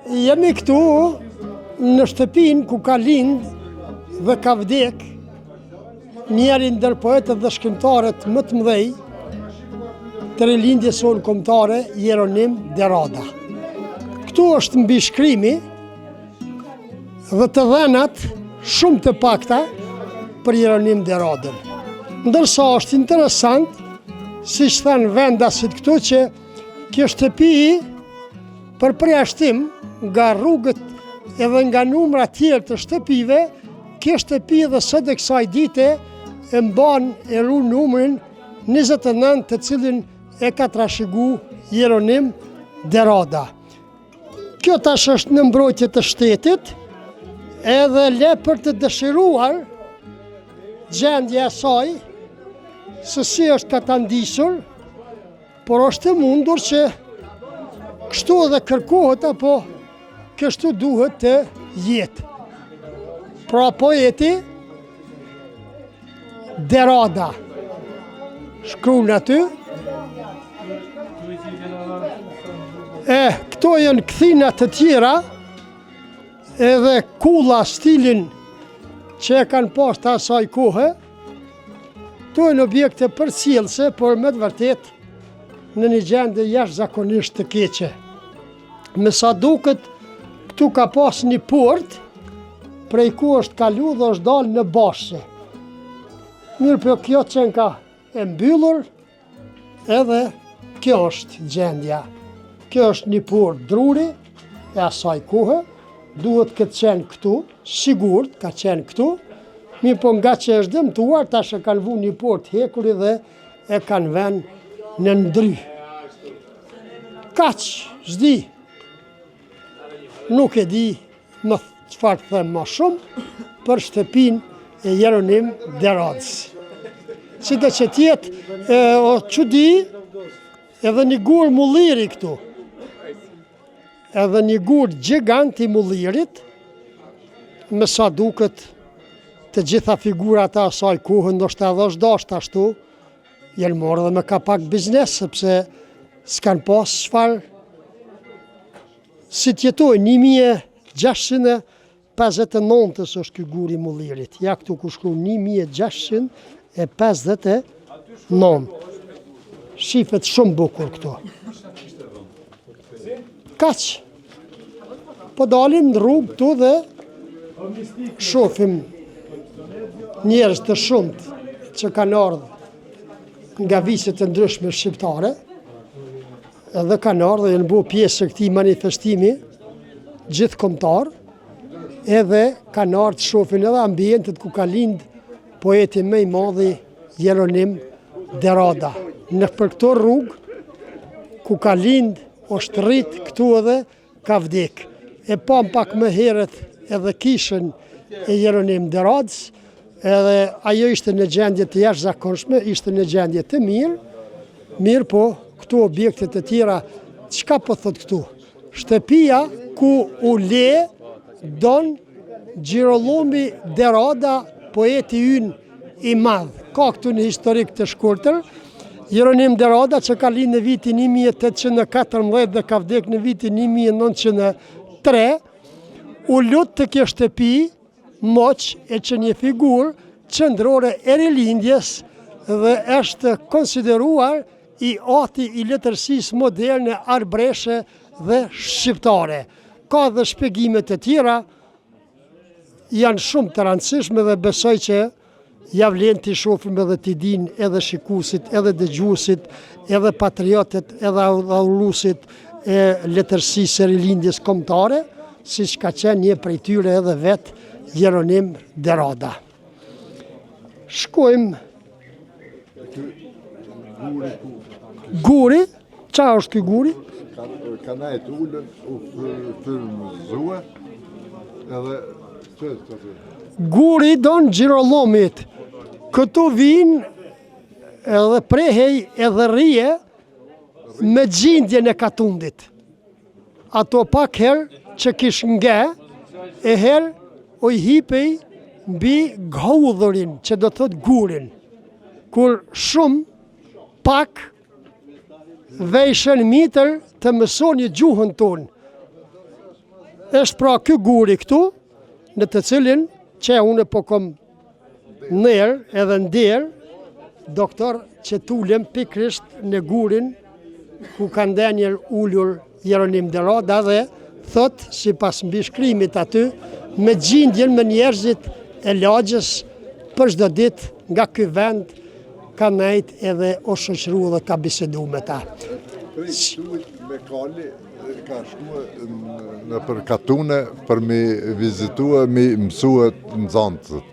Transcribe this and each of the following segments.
Jemi këtu në shtëpinë ku ka lind dhe ka vdek njeri ndër poetët dhe shkrimtarët më të mëdhej të rilindjes sonë kombëtare, Jeronim Derada. Këtu është mbi shkrimi dhe të dhenat shumë të pakta për Jeronim Deradën. Ndërsa është interesant, si që thënë vendasit këtu, që kjo shtëpi për përjashtim nga rrugët edhe nga numra tjerë të shtëpive, kjo shtëpi dhe sot e kësaj dite e mban e ru numrin 29, të cilin e ka trashëgu Jeronim Derada. Kjo tash është në mbrojtje të shtetit, edhe le për të dëshiruar gjendja e saj, se si është ka të ndisur, por është e mundur që kështu edhe kërkohet, apo kështu duhet të jetë. Pra poeti Derada shkruan aty. Këto janë kthina të tjera, edhe kulla stilin që e kanë pas të asaj kohë. Këto janë objekte përcjellëse, por me të vërtet në një gjendje jashtëzakonisht të keqe. Me sa duket, këtu ka pas një port, prej ku është kalu dhe është dalë në bashkë. Mirë, për kjo qenë ka e mbyllur, edhe kjo është gjendja. Kjo është një port druri e asaj kohë, duhet këtë qenë këtu, sigurt ka qenë këtu, mirë po nga që është dëmtuar, tash e kanë vu një port hekuri dhe e kanë venë në ndry. Kaq, s'di, nuk e di më çfarë të them më shumë për shtëpinë e Jeronim Deradës. Si të që tjetë, o çudi, edhe një gur mulliri këtu, edhe një gur gjigant i mullirit, me sa duket të gjitha figurat e asaj kohë, ndoshta edhe është dashur ashtu, janë morë dhe me ka pak biznes, sepse s'kan pas çfarë si tjetoj. 1659 është ky gur i mullirit. Ja këtu ku shkruan 1659. Shifet shumë bukur këtu. Kaq. Po dalim në rrugë këtu dhe shohim njerëz të shumt që kanë ardhur nga viset të ndryshme shqiptare, edhe kanë ardhur dhe janë bërë pjesë e këtij manifestimi gjithkombëtar, edhe kanë ardhur të shohin edhe ambientet ku ka lind poeti më i madh Jeronim Derada. Në për këto rrugë ku ka lind, është rrit këtu edhe ka vdek. E pam pak më herët edhe kishën e Jeronim Deradës, edhe ajo ishte në gjendje të jashtëzakonshme, ishte në gjendje të mirë po këtu objektet e tjera, çka po thot këtu? Shtëpia ku u le Don Girolamo Derada, poeti ynë i madh. Ka këtu një historik të shkurtër. Jeronim Derada, që ka lind në vitin 1814 dhe ka vdek në vitin 1903, u lut të kjo shtëpi, moq e që një figurë qendrore e rilindjes dhe është konsideruar i ati i letërsisë moderne, arbreshe dhe shqiptare. Ka dhe shpjegimet e tjera, janë shumë të rëndësishme dhe besoj që ja vlen t'i shohim edhe t'i din edhe shikuesit, edhe dëgjuesit, edhe patriotët, edhe udhëruesit e letërsisë e rilindjes kombëtare, siç ka qenë një prej tyre edhe vet Jeronim Derada. Shkojmë guri, qa është ky guri? Kanajt ullën, u fërmëzua, edhe guri Don Girolomit. Këtu vinë edhe prehej edhe rije me gjindjen e katundit. Ato pak herë që kish nge, e herë o i hipej mbi gaudhurin, që do thot gurin, kur shumë pak vejshën mitër të mësoni gjuhën tonë. është pra ky guri këtu, në të cilin që unë po kom nërë edhe ndërë, doktor që tullem pikrisht në gurin ku ka ndenjër ullur Jeronim Deroda dhe thot, si pas mbi shkrimit aty, me gjindjen me njerëzit e lagjës për çdo ditë nga ky vend ka nejt edhe o shoqëru dhe ka bisedu me ta. Prej këtuit me kali ka shkua në për katune për me vizitua, me mësua nxënësit.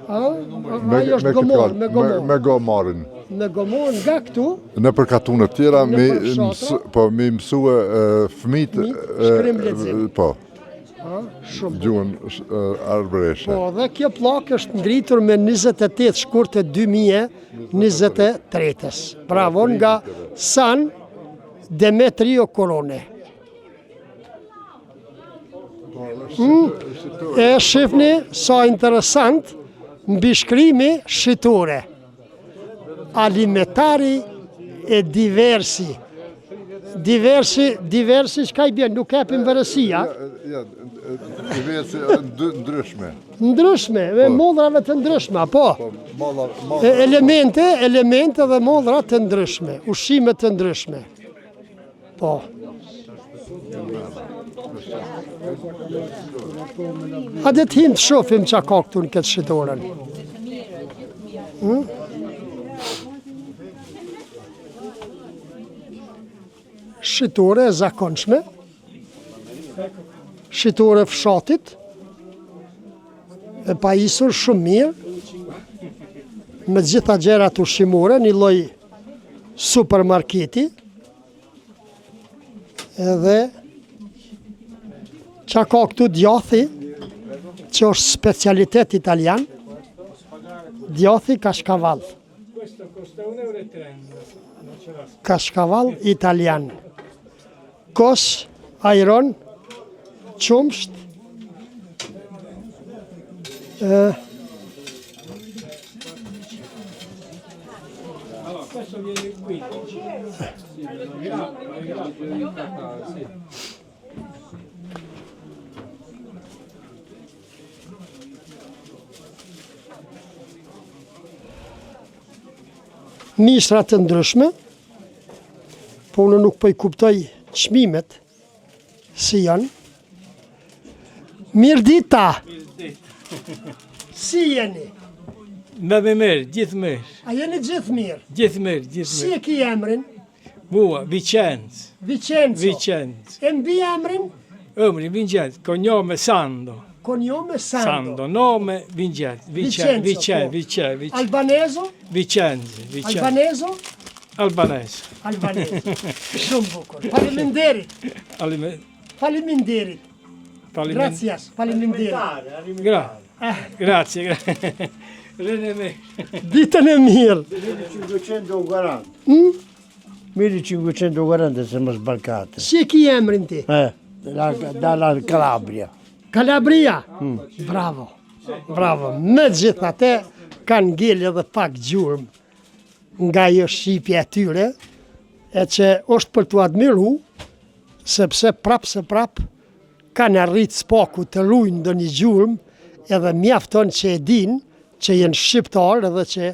Ajo është gomor, me gomor. Me gomorin. Me gomor nga këtu. Në për katune tjera, Në për fshatra. me mësua fëmijët. Shkrim lexim. Po, Shumë. gjuhën arbëreshe. Po, dhe kjo plak është ngritur me 28 shkurtë 2023-ës. Bravo, nga San Demetrio Corone. E shifni sa interesant mbi shkrimi shitore. Alimentari e diversi. Diversi çka i bjen, nuk hepim verësia. Ja, diversi ndryshme. Ndryshme, me modhrave të ndryshme, po. Elemente dhe modhra të ndryshme, ushqime të ndryshme. Po. A dhe t'him të shofim qa ka këtu në këtë shitoren. Shitore e zakonshme, shitore fshatit, e pajisur shumë mirë, me gjitha gjerat ushqimore, një lloj supermarketi, edhe qa ka këtu djathi, që është specialitet italian, djathi kashkaval. Kashkaval italian. Kos, ajron, qumsht, Questo viene qui. Mishra të ndryshme, po unë nuk po i kuptoj çmimet si janë. Mirë dita! Si jeni? Me mirë, gjithë mirë. A jeni gjithë mirë? Gjithë mirë, gjithë Si mirë. e ki emrin? Mua, Vicenzo. Vicenzo. Vicenzo. E mbi emrin? Emri Vincenzo, cognome Sando. Konjome Sando. Sando, nome Vincenzo. Vicenzo, po. Vicenzo. Albanezo? Vicenzo. Albanezo? Albanese. Albanezo. Shumë bukur. Faleminderit. Alime- Faleminderit. faliment- Gracias. Faleminderit. Grazie. Rene me. Ditën e mirë. 1540. 1540 se më sbarkate. Si e ki emrin ti? Dalla Calabria. Kalabria. Bravo. Bravo. Me gjithate kanë ngel edhe pak gjurmë nga jo shqipja e tyre, e që është për t'u admiru, sepse prap kanë arrit spaku të rujnë do një gjurmë, edhe mjafton që e din që jenë shqiptar edhe që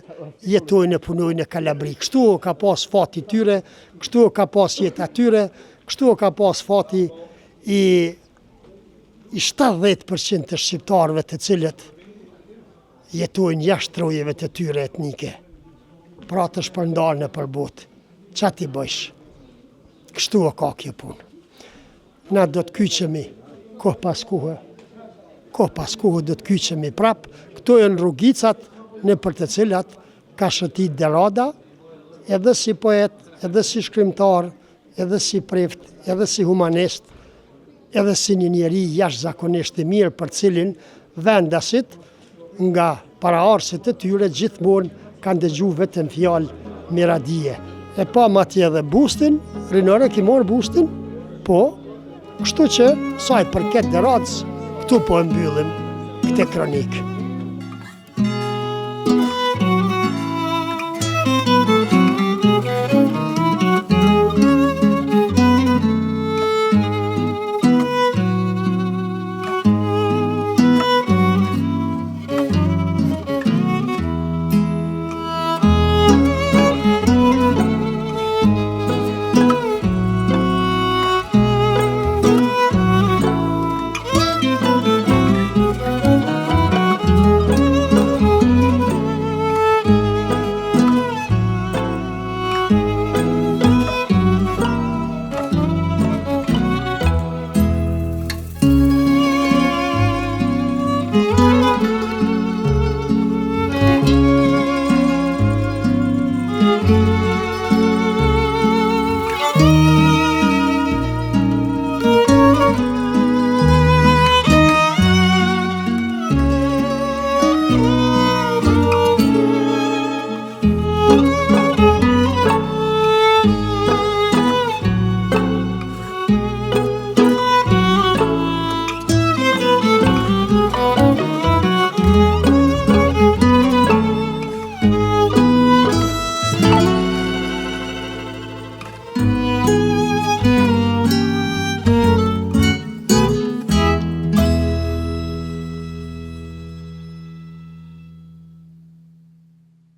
jetojnë e punojnë e Kalabri. Kështu o ka pas fati tyre, kështu o ka pas jeta tyre, kështu o ka pas fati i 70% të shqiptarëve të cilët jetojnë jashtë trojeve të tyre etnike. Pra të shpërndarë në përbot. Qa ti bëjsh? Kështu o ka kjo punë. Na do të kyqemi, kohë pas kohë do të kyqemi prap. Këto janë rrugicat në për të cilat ka shëtit Deroda, edhe si poet, edhe si shkrimtar, edhe si prift, edhe si humanist, edhe si një njeri jashtëzakonisht i mirë për cilin vendasit nga paraarsit e tyre gjithmonë kanë dëgju vetëm fjalë miradije. E pa matje edhe bustin, rinore ki morë bustin, po, kështu që saj përket Derodës, këtu po e mbyllim këtë kronikë.